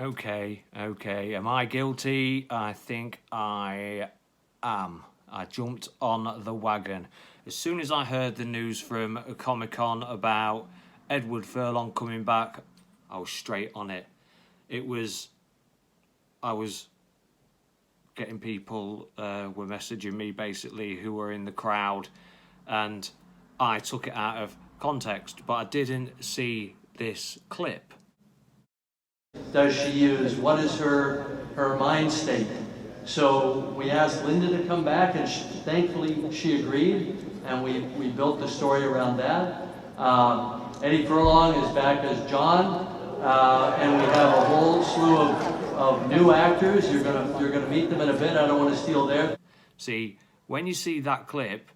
Okay. Am I guilty? I think I am. I jumped on the wagon. As soon as I heard the news from Comic-Con about Edward Furlong coming back, I was straight on it. I was getting people were messaging me basically who were in the crowd, and I took it out of context, but I didn't see this clip. Does she use? What is her mind state? So we asked Linda to come back, and thankfully she agreed, and we built the story around that. Eddie Furlong is back as John, and we have a whole slew of new actors. You're gonna meet them in a bit. I don't want to steal their. See, when you see that clip,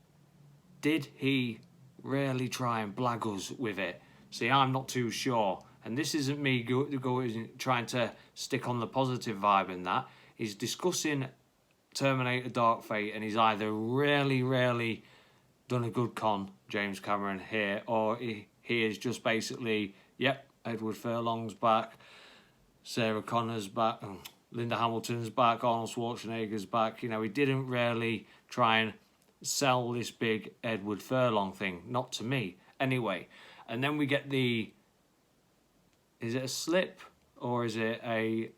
did he really try and blag us with it? See, I'm not too sure. And this isn't me trying to stick on the positive vibe in that. He's discussing Terminator Dark Fate, and he's either really done a good con, James Cameron, here, or he is just basically, yep, Edward Furlong's back, Sarah Connor's back, Linda Hamilton's back, Arnold Schwarzenegger's back. You know, he didn't really try and sell this big Edward Furlong thing. Not to me. Anyway, and then we get the... Is it a slip or is it a...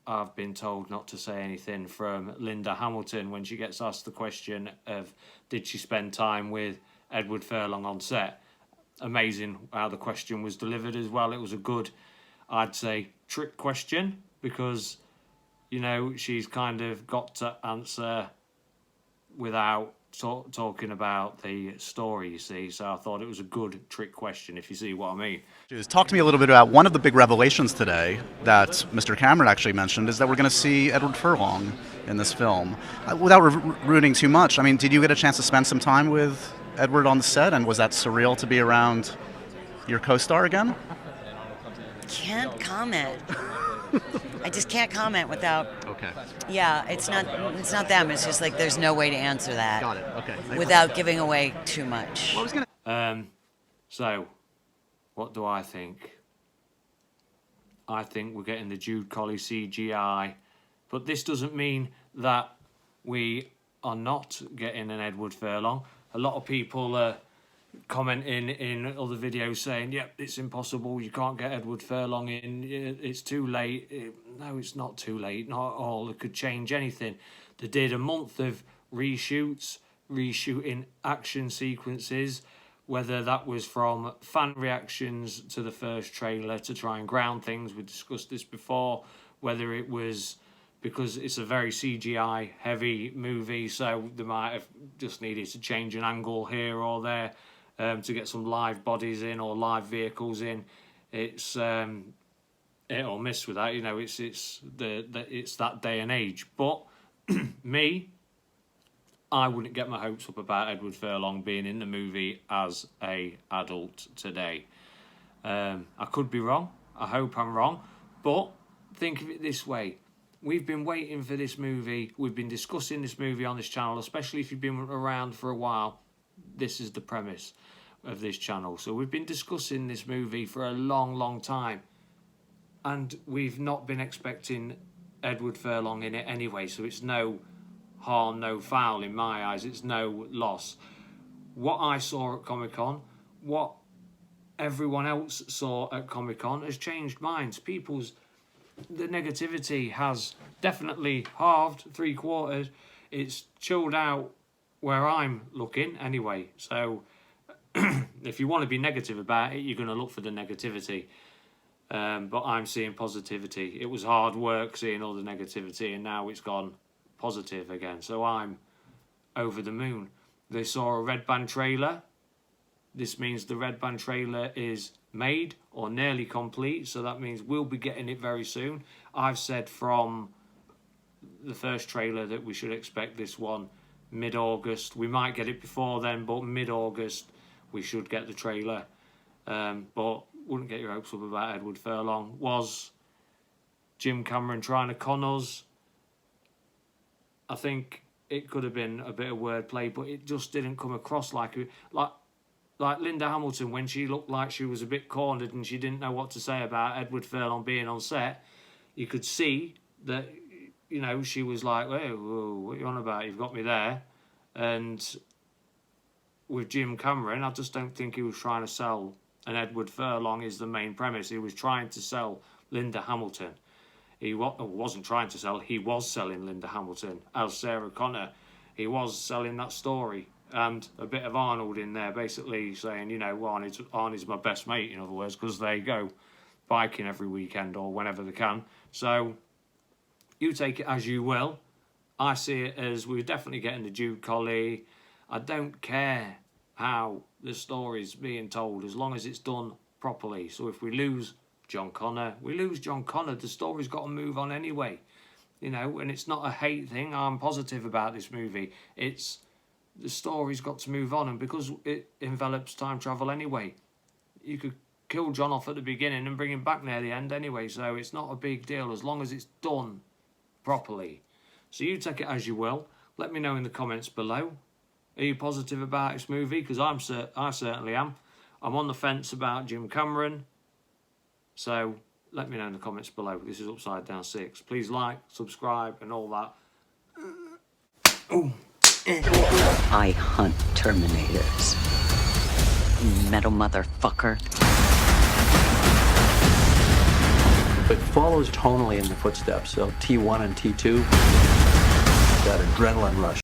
I've been told not to say anything from Linda Hamilton when she gets asked the question of did she spend time with Edward Furlong on set. Amazing how the question was delivered as well. It was a good, I'd say, trick question because, you know, she's kind of got to answer without talking about the story, you see. So I thought it was a good trick question, if you see what I mean. Talk to me a little bit about one of the big revelations today that Mr. Cameron actually mentioned is that we're going to see Edward Furlong in this film. Without ruining too much, I mean, did you get a chance to spend some time with Edward on the set, and was that surreal to be around your co-star again? Can't comment. I just can't comment without. Okay. Yeah, it's not them. It's just like there's no way to answer that. Got it. Okay. Without giving away too much. Well, I was gonna... So, what do I think? I think we're getting the Jude Colley CGI, but this doesn't mean that we are not getting an Edward Furlong. A lot of people are commenting in other videos saying, yep, it's impossible, you can't get Edward Furlong in, it's too late. No, it's not too late, not at all. It could change anything. They did a month of reshooting action sequences, whether that was from fan reactions to the first trailer to try and ground things, we discussed this before, whether it was because it's a very CGI heavy movie, so they might have just needed to change an angle here or there to get some live bodies in or live vehicles in. It's it'll miss with that, you know. It's that day and age. But me, I wouldn't get my hopes up about Edward Furlong being in the movie as a adult today. I could be wrong. I hope I'm wrong. But think of it this way. We've been waiting for this movie. We've been discussing this movie on this channel, especially if you've been around for a while. This is the premise of this channel. So we've been discussing this movie for a long time. And we've not been expecting Edward Furlong in it anyway. So it's no harm, no foul in my eyes. It's no loss. What I saw at Comic-Con, what everyone else saw at Comic-Con has changed minds. The negativity has definitely halved, 3/4. It's chilled out where I'm looking anyway. So if you want to be negative about it, you're going to look for the negativity. But I'm seeing positivity. It was hard work seeing all the negativity, and now it's gone positive again. So I'm over the moon. They saw a Red Band trailer. This means the Red Band trailer is made or nearly complete, so that means we'll be getting it very soon. I've said from the first trailer that we should expect this one mid-August. We might get it before then, but mid-August we should get the trailer. But wouldn't get your hopes up about Edward Furlong. Was Jim Cameron trying to con us? I think it could have been a bit of wordplay, but it just didn't come across like Linda Hamilton when she looked like she was a bit cornered and she didn't know what to say about Edward Furlong being on set. you could see that, you know, she was like, whoa, what are you on about? You've got me there. And with Jim Cameron, I just don't think he was trying to sell an Edward Furlong is the main premise. He was trying to sell Linda Hamilton. He wasn't trying to sell, he was selling Linda Hamilton as Sarah Connor. He was selling that story. And a bit of Arnold in there, basically saying, you know, well, Arnie's my best mate, in other words, because they go biking every weekend or whenever they can. So you take it as you will. I see it as we're definitely getting the Jude Colley. I don't care how the story's being told, as long as it's done properly. So if we lose John Connor, we lose John Connor. The story's got to move on anyway. You know, and it's not a hate thing. I'm positive about this movie. It's the story's got to move on, and because it envelops time travel anyway, you could kill John off at the beginning and bring him back near the end anyway, so it's not a big deal as long as it's done properly. So you take it as you will. Let me know in the comments below. Are you positive about this movie? Because I certainly am. I'm on the fence about Jim Cameron, so let me know in the comments below. This is Upside Down 6. Please like, subscribe and all that. I hunt Terminators. Metal motherfucker. It follows tonally in the footsteps of T1 and T2. That adrenaline rush.